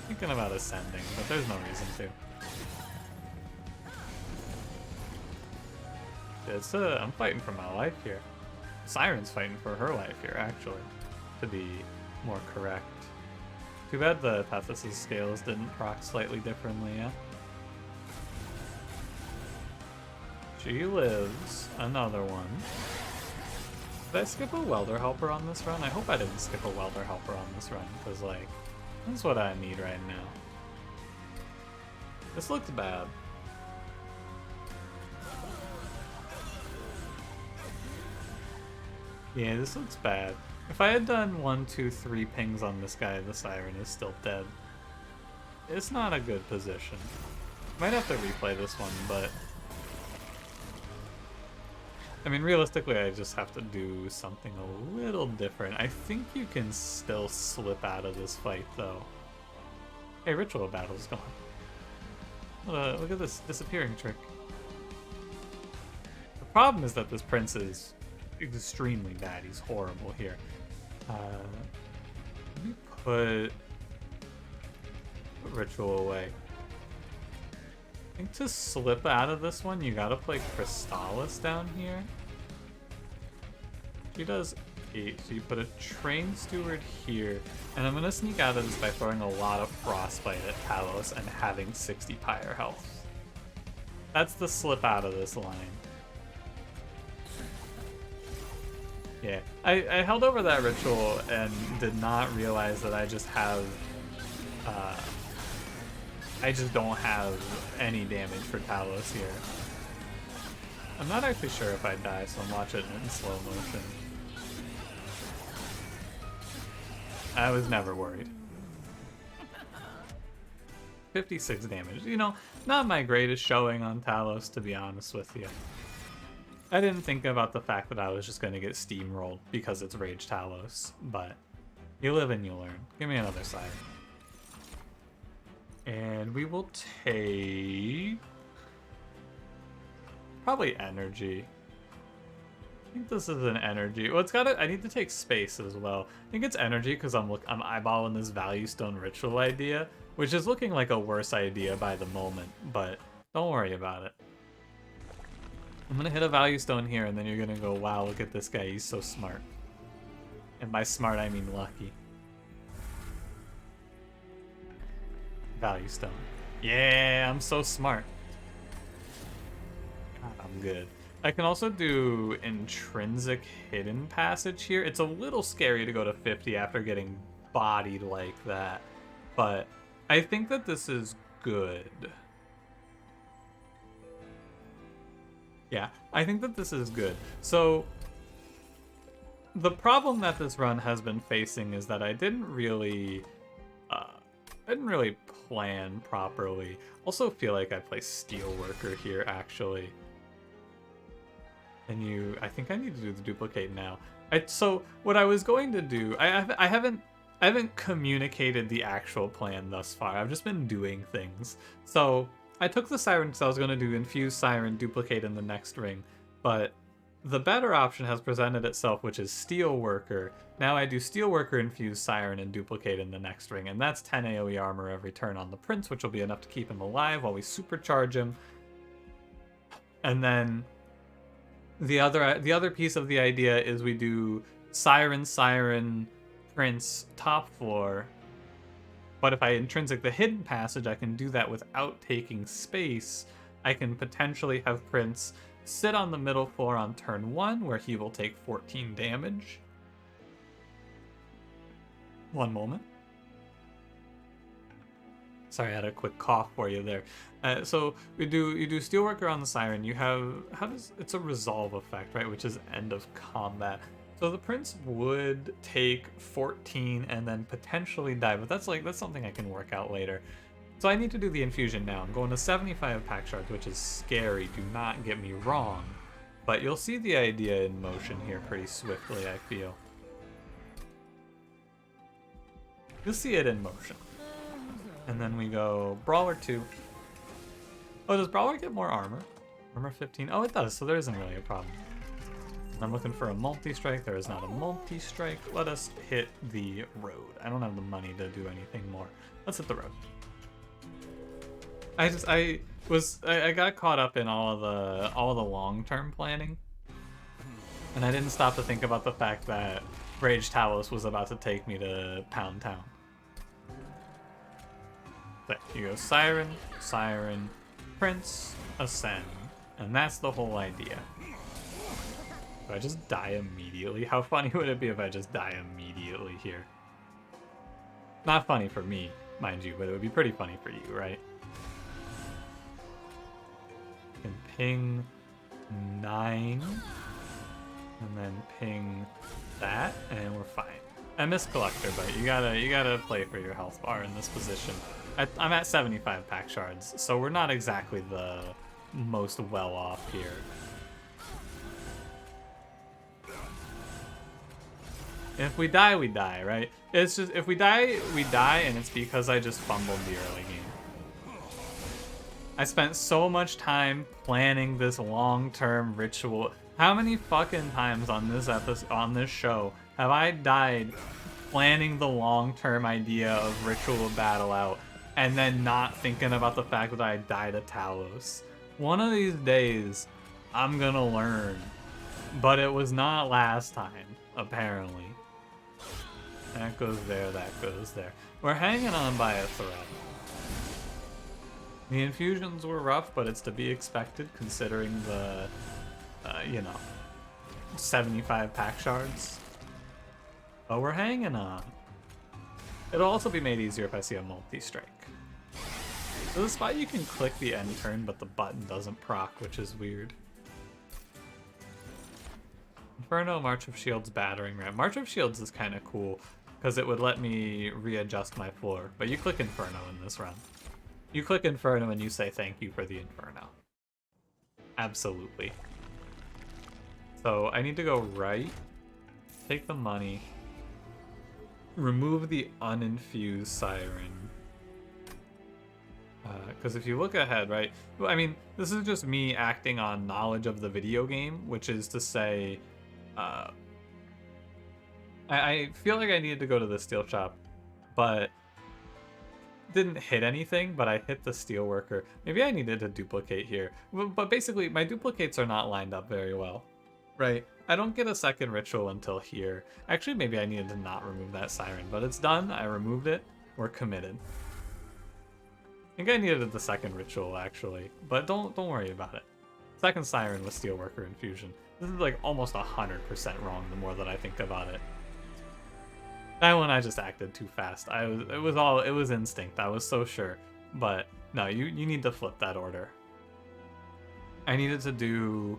Thinking about ascending, but there's no reason to. I'm fighting for my life here. Siren's fighting for her life here, actually, to be more correct. Too bad the Tethys' Scales didn't proc slightly differently, yeah? She lives. Another one. Did I skip a Welder Helper on this run? I hope I didn't skip a Welder Helper on this run, because, like, that's what I need right now. This looks bad. Yeah, this looks bad. If I had done 1, 2, 3 pings on this guy, the Siren is still dead. It's not a good position. Might have to replay this one, but... I mean, realistically, I just have to do something a little different. I think you can still slip out of this fight, though. Hey, Ritual Battle's gone. Look at this disappearing trick. The problem is that this prince is extremely bad. He's horrible here. Let me put Ritual away. I think to slip out of this one, you gotta play Crystallis down here. She does 8, so you put a Train Steward here. And I'm gonna sneak out of this by throwing a lot of Frostbite at Talos and having 60 Pyre health. That's the slip out of this line. Yeah, I held over that Ritual and did not realize that I just have... I just don't have any damage for Talos here. I'm not actually sure if I die, so I'm watching it in slow motion. I was never worried. 56 damage. You know, not my greatest showing on Talos, to be honest with you. I didn't think about the fact that I was just going to get steamrolled because it's Rage Talos, but you live and you learn. Give me another Siren. And we will take... probably energy. I think this is an energy. Well, it's gotta... I need to take space as well. I think it's energy because I'm eyeballing this Value Stone Ritual idea, which is looking like a worse idea by the moment, but don't worry about it. I'm gonna hit a Value Stone here, and then you're gonna go, wow, look at this guy, he's so smart. And by smart, I mean lucky. Value Stone. Yeah, I'm so smart. God, I'm good. I can also do Intrinsic Hidden Passage here. It's a little scary to go to 50 after getting bodied like that, but I think that this is good. Yeah, I think that this is good. So, the problem that this run has been facing is that I didn't really plan properly. Also feel like I play Steelworker here, actually. And I think I need to do the duplicate now. So what I was going to do, I haven't communicated the actual plan thus far. I've just been doing things. So I took the Siren because I was going to do Infuse Siren, duplicate in the next ring, but the better option has presented itself, which is Steelworker. Now I do Steelworker, Infuse Siren, and duplicate in the next ring, and that's 10 AoE armor every turn on the Prince, which will be enough to keep him alive while we supercharge him. And then the other piece of the idea is we do Siren, Siren, Prince, top floor. But if I intrinsic the Hidden Passage, I can do that without taking space. I can potentially have Prince sit on the middle floor on turn 1, where he will take 14 damage. One moment. Sorry, I had a quick cough for you there. So you do Steelworker on the Siren. You have, it's a resolve effect, right? Which is end of combat. So the Prince would take 14 and then potentially die, but that's something I can work out later. So I need to do the infusion now. I'm going to 75 pack shards, which is scary, do not get me wrong. But you'll see the idea in motion here pretty swiftly, I feel. You'll see it in motion. And then we go Brawler 2. Oh, does Brawler get more armor? Armor 15? Oh, it does, so there isn't really a problem. I'm looking for a multi-strike. There is not a multi-strike. Let us hit the road. I don't have the money to do anything more. Let's hit the road. I got caught up in all the long-term planning, and I didn't stop to think about the fact that Rage Talos was about to take me to Pound Town. But you go Siren, Siren, Prince, Ascend, and that's the whole idea. Do I just die immediately? How funny would it be if I just die immediately here? Not funny for me, mind you, but it would be pretty funny for you, right? can ping 9, and then ping that, and we're fine. I miss Collector, but you gotta play for your health bar in this position. I'm at 75 pack shards, so we're not exactly the most well off here. If we die, we die, right? It's just, if we die, we die, and it's because I just fumbled the early game. I spent so much time planning this long-term ritual. How many fucking times on this episode, on this show, have I died planning the long-term idea of ritual battle out, and then not thinking about the fact that I died at Talos? One of these days, I'm gonna learn. But it was not last time, apparently. That goes there, that goes there. We're hanging on by a thread. The infusions were rough, but it's to be expected considering the, 75 pack shards. But we're hanging on. It'll also be made easier if I see a multi-strike. So the spot you can click the end turn, but the button doesn't proc, which is weird. Inferno, March of Shields, Battering Ram. March of Shields is kind of cool, because it would let me readjust my floor. But you click Inferno in this run. You click Inferno and you say thank you for the Inferno. Absolutely. So I need to go right, take the money, remove the uninfused Siren. Because if you look ahead, right? I mean, this is just me acting on knowledge of the video game, which is to say, I feel like I needed to go to the steel shop, but didn't hit anything, but I hit the steelworker. Maybe I needed to duplicate here. But basically, my duplicates are not lined up very well, right? I don't get a second ritual until here. Actually, maybe I needed to not remove that siren, but it's done. I removed it. We're committed. I think I needed the second ritual, actually, but don't worry about it. Second siren with steelworker infusion. This is like almost 100% wrong the more that I think about it. That one I just acted too fast. It was instinct. I was so sure. But no, you need to flip that order. I needed to do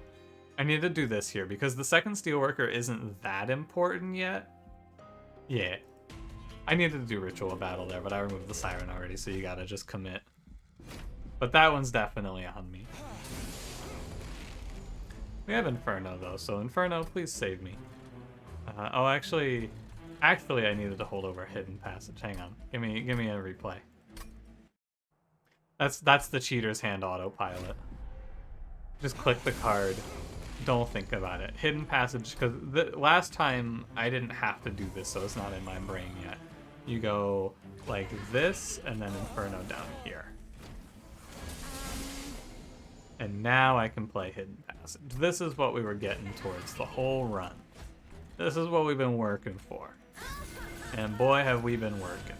this here because the second steelworker isn't that important yet. Yeah. I needed to do ritual battle there, but I removed the siren already, so you gotta just commit. But that one's definitely on me. We have Inferno though, so Inferno, please save me. Oh, actually, I needed to hold over Hidden Passage. Hang on, give me a replay. That's the cheater's hand autopilot. Just click the card. Don't think about it. Hidden Passage, because the last time I didn't have to do this, so it's not in my brain yet. You go like this, and then Inferno down here. And now I can play Hidden Passage. This is what we were getting towards the whole run. This is what we've been working for. And boy, have we been working.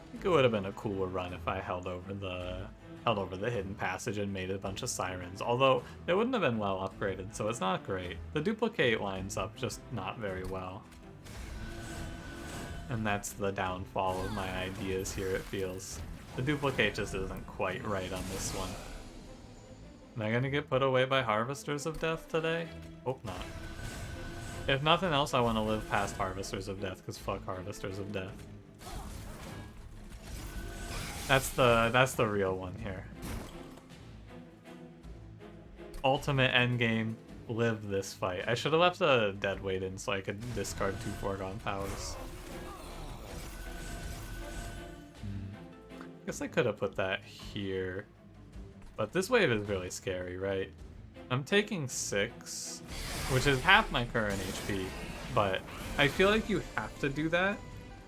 I think it would have been a cooler run if I held over the Hidden Passage and made a bunch of sirens. Although, they wouldn't have been well upgraded, so it's not great. The duplicate lines up just not very well. And that's the downfall of my ideas here, it feels. The duplicate just isn't quite right on this one. Am I gonna get put away by Harvesters of Death today? Hope not. If nothing else, I want to live past Harvesters of Death, because fuck Harvesters of Death. That's the real one here. Ultimate endgame, live this fight. I should have left a dead weight in so I could discard 2 foregone powers. Guess I could have put that here. But this wave is really scary, right? I'm taking 6, which is half my current HP, but I feel like you have to do that,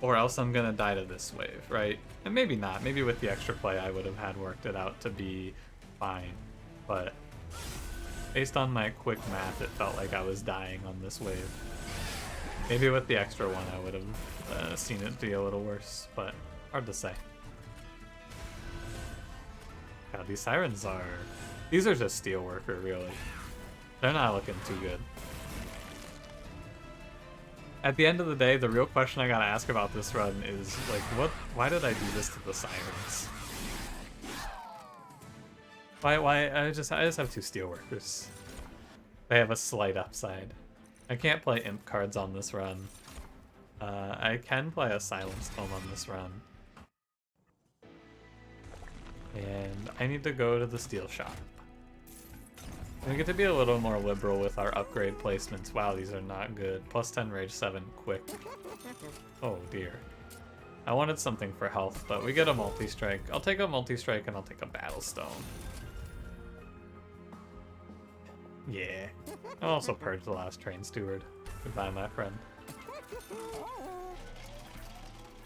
or else I'm gonna die to this wave, right? And maybe not. Maybe with the extra play I would have had worked it out to be fine. But based on my quick math, it felt like I was dying on this wave. Maybe with the extra one I would have seen it be a little worse, but hard to say. God, these sirens are... These are just steelworker, really. They're not looking too good. At the end of the day, the real question I gotta ask about this run is, like, why did I do this to the sirens? Why? I just have 2 steelworkers. They have a slight upside. I can't play imp cards on this run. I can play a silenced tome on this run. And I need to go to the steel shop. We get to be a little more liberal with our upgrade placements. Wow, these are not good. Plus 10 rage 7 quick. Oh dear. I wanted something for health, but we get a multi-strike. I'll take a multi-strike and I'll take a battle stone. Yeah. I'll also purge the last train steward. Goodbye, my friend.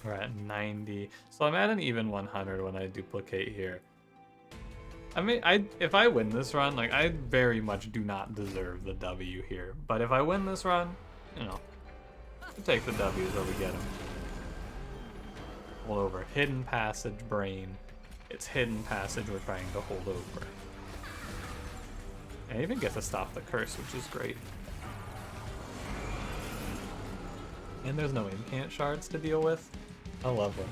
We're at 90. So I'm at an even 100 when I duplicate here. I mean, if I win this run, like, I very much do not deserve the W here. But if I win this run, you know, we'll take the W's where we get them. Hold over. Hidden passage, brain. It's hidden passage we're trying to hold over. I even get to stop the curse, which is great. And there's no incant shards to deal with. I love them.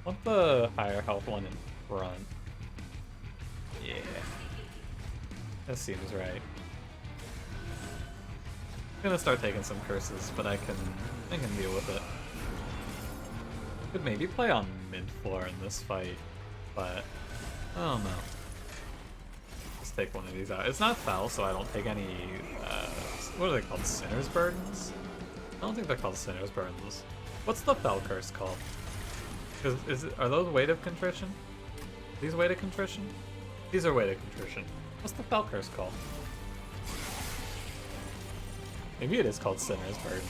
Want the higher health one in front. Yeah. That seems right. I'm gonna start taking some curses, but I can deal with it. Could maybe play on mid floor in this fight, but I don't know. Let's take one of these out. It's not foul, so I don't take any what are they called? Sinner's Burdens? I don't think they're called Sinner's Burdens. What's the fell curse called? Are those weight of contrition? These weight of contrition? These are weight of contrition. What's the fell curse called? Maybe it is called Sinner's Burden,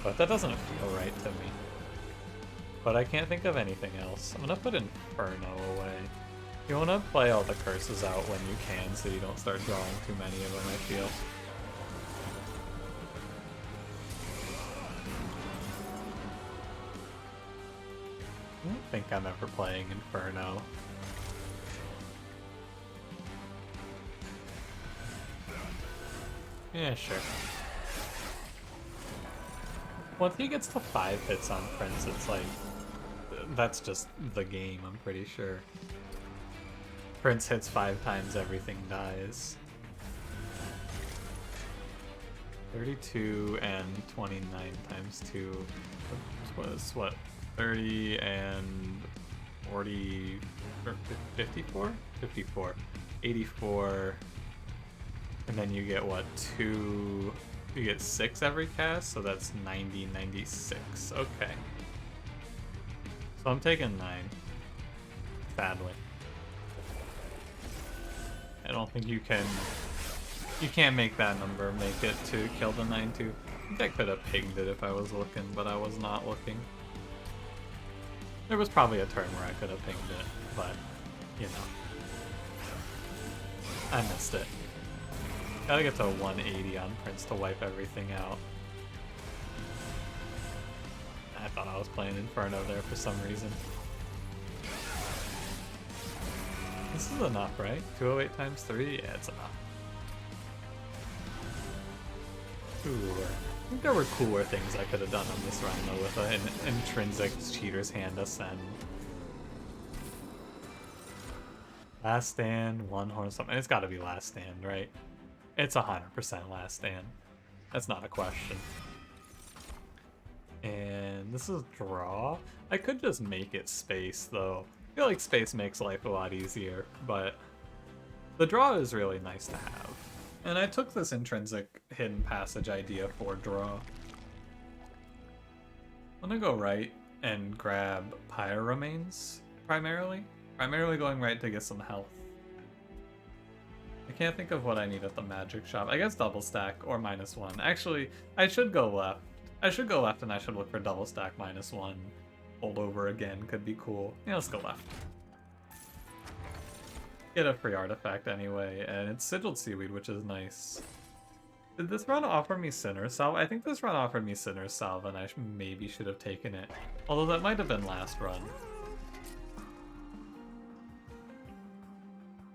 but that doesn't feel right to me. But I can't think of anything else. I'm gonna put Inferno away. You wanna play all the curses out when you can so you don't start drawing too many of them, I feel. I don't think I'm ever playing Inferno. Yeah, sure. Once he gets to 5 hits on Prince, it's like, that's just the game, I'm pretty sure. Prince hits 5 times, everything dies. 32 and 29 times 2 was what? 30 and 40, or 54? 54. 84. And then you get what? 2... You get 6 every cast, so that's 90, 96. Okay. So I'm taking 9. Sadly. I don't think you can... You can't make that number make it to kill the 9-2. I think I could have pinged it if I was looking, but I was not looking. There was probably a turn where I could have pinged it, but, you know. I missed it. Gotta get to 180 on Prince to wipe everything out. I thought I was playing Inferno there for some reason. This is enough, right? 208 times 3? Yeah, it's enough. Cooler. I think there were cooler things I could have done on this run, though, with an intrinsic Cheater's Hand Ascend. Last Stand, One Horn, something. It's gotta be Last Stand, right? It's 100% Last Stand. That's not a question. And this is draw. I could just make it space, though. I feel like space makes life a lot easier, but the draw is really nice to have. And I took this intrinsic hidden passage idea for draw. I'm gonna go right and grab Pyre Remains, primarily. Primarily going right to get some health. I can't think of what I need at the magic shop. I guess double stack or -1. Actually, I should go left. I should go left and I should look for double stack -1. Hold over again could be cool. Yeah, let's go left. Get a free artifact anyway, and it's Sigiled Seaweed, which is nice. Did this run offer me Sinner's Salve? I think this run offered me Sinner's Salve, and I maybe should have taken it. Although that might have been last run.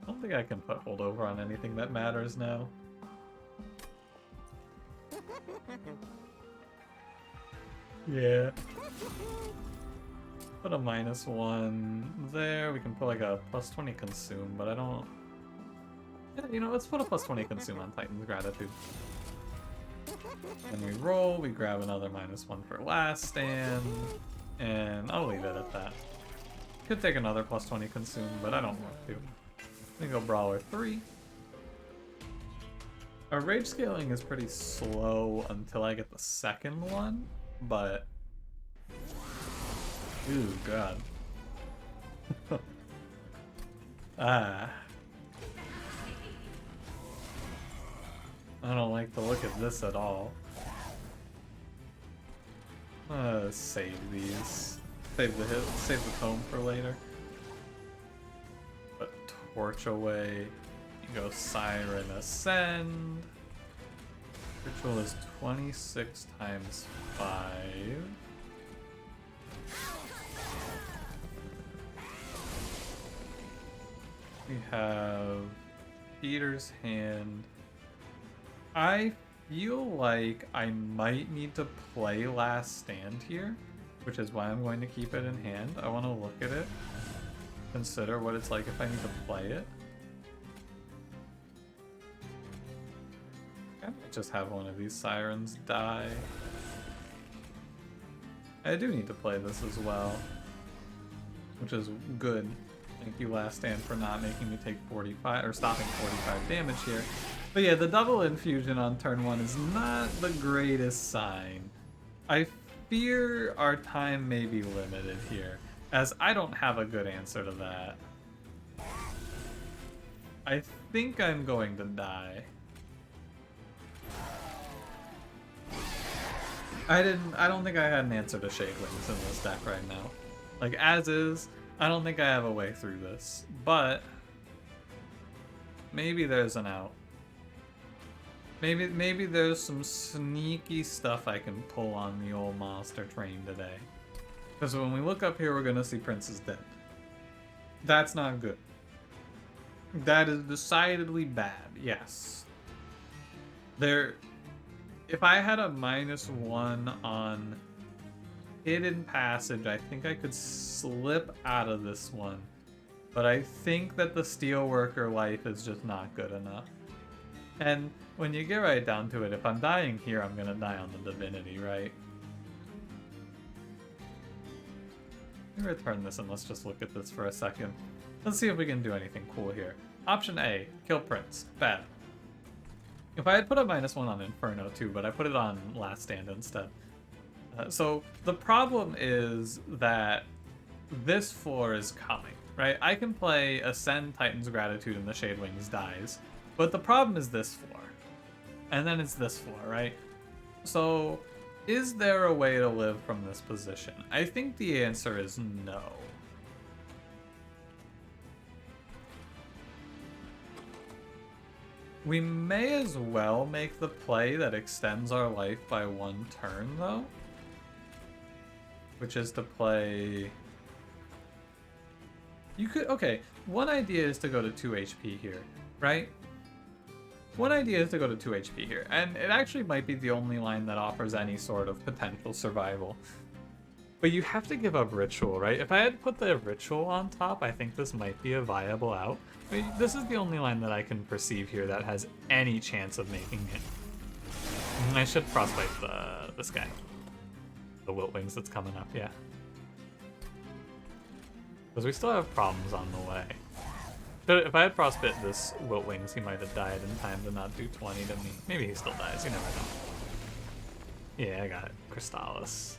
I don't think I can put holdover on anything that matters now. Yeah. Put a -1 there. We can put like a +20 consume, but I don't... Yeah, you know, let's put a +20 consume on Titan's Gratitude. Then we roll, we grab another -1 for last stand, and I'll leave it at that. Could take another +20 consume, but I don't want to. We go Brawler 3. Our rage scaling is pretty slow until I get the second one, but... Ooh, God. Ah. I don't like the look of this at all. Save these. Save the hit, save the tome for later. Put torch away. You go Siren Ascend. Ritual is 26 times 5. We have Peter's Hand. I feel like I might need to play Last Stand here, which is why I'm going to keep it in hand. I want to look at it, consider what it's like if I need to play it. I might just have one of these sirens die. I do need to play this as well, which is good. Thank you, Last Stand, for not making me take 45 or stopping 45 damage here. But yeah, the double infusion on turn 1 is not the greatest sign. I fear our time may be limited here, as I don't have a good answer to that. I think I'm going to die. I don't think I had an answer to Shade Wings in this deck right now. Like, as is, I don't think I have a way through this, but maybe there's an out. Maybe there's some sneaky stuff I can pull on the old monster train today. Because when we look up here, we're gonna see Prince is dead. That's not good. That is decidedly bad, yes. If I had a -1 on Hidden Passage, I think I could slip out of this one. But I think that the Steelworker life is just not good enough. And when you get right down to it, if I'm dying here, I'm gonna die on the Divinity, right? Let me return this and let's just look at this for a second. Let's see if we can do anything cool here. Option A, kill Prince. Bad. If I had put a -1 on Inferno too, but I put it on Last Stand instead. So the problem is that this floor is coming, right? I can play Ascend Titan's Gratitude and the Shade Wings dies, but the problem is this floor. And then it's this floor, right? So is there a way to live from this position? I think the answer is no. We may as well make the play that extends our life by 1 turn, though. Which is to play... You could... Okay, one idea is to go to 2 HP here, right? One idea is to go to 2 HP here, and it actually might be the only line that offers any sort of potential survival. But you have to give up Ritual, right? If I had put the Ritual on top, I think this might be a viable out. But this is the only line that I can perceive here that has any chance of making it. I should frostbite this guy. The Wilt Wings that's coming up, yeah. Because we still have problems on the way. But if I had frostbit this Wilt Wings, he might have died in time to not do 20 to me. Maybe he still dies, you never know. Yeah, I got it. Crystallis.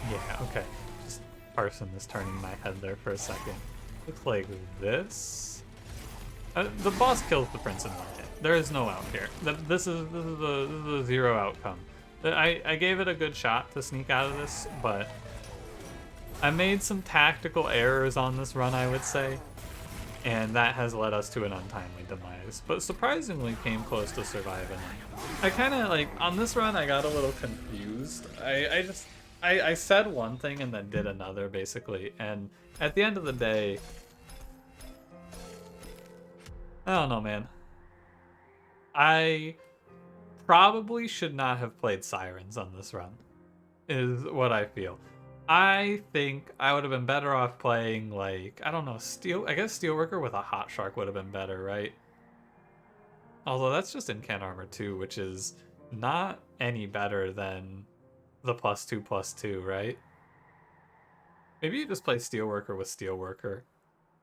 Yeah, okay. Just parsing this, turning my head there for a second. Looks like this. The boss kills the prince in one hit. There is no out here. This is a 0 outcome. I gave it a good shot to sneak out of this, but I made some tactical errors on this run, I would say, and that has led us to an untimely demise. But surprisingly came close to surviving. I kind of like on this run I got a little confused. I said one thing and then did another basically, and at the end of the day, I don't know, man. I probably should not have played Sirens on this run, is what I feel. I think I would have been better off playing, like, I don't know, Steel. I guess Steelworker with a Hot Shark would have been better, right? Although that's just in Can Armor 2, which is not any better than the +2/+2, right? Maybe you just play Steelworker with Steelworker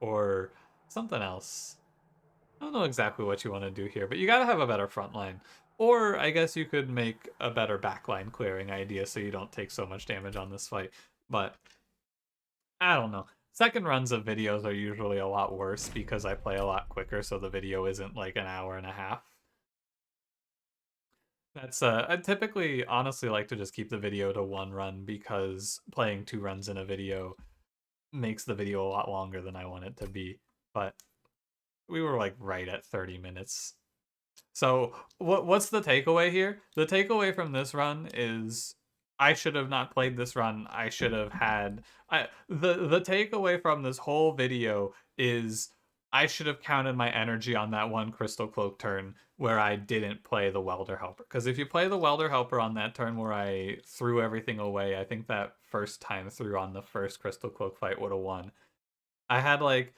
or something else. I don't know exactly what you want to do here, but you gotta have a better front line. Or I guess you could make a better backline clearing idea so you don't take so much damage on this fight. But I don't know. Second runs of videos are usually a lot worse because I play a lot quicker, so the video isn't like an hour and a half. That's I typically honestly like to just keep the video to one run because playing two runs in a video makes the video a lot longer than I want it to be. But we were like right at 30 minutes. So what's the takeaway here? The takeaway from this run is I should have not played this run. I should have had the takeaway from this whole video is I should have counted my energy on that one Crystal Cloak turn where I didn't play the Welder Helper. Because if you play the Welder Helper on that turn where I threw everything away, I think that first time through on the first Crystal Cloak fight would have won. I had like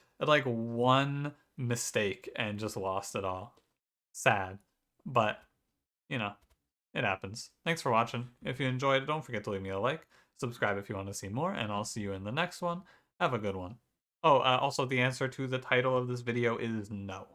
one mistake and just lost it all. Sad, but you know, it happens. Thanks for watching. If you enjoyed it, don't forget to leave me a like, subscribe if you want to see more, and I'll see you in the next one. Have a good one. Oh, also the answer to the title of this video is no.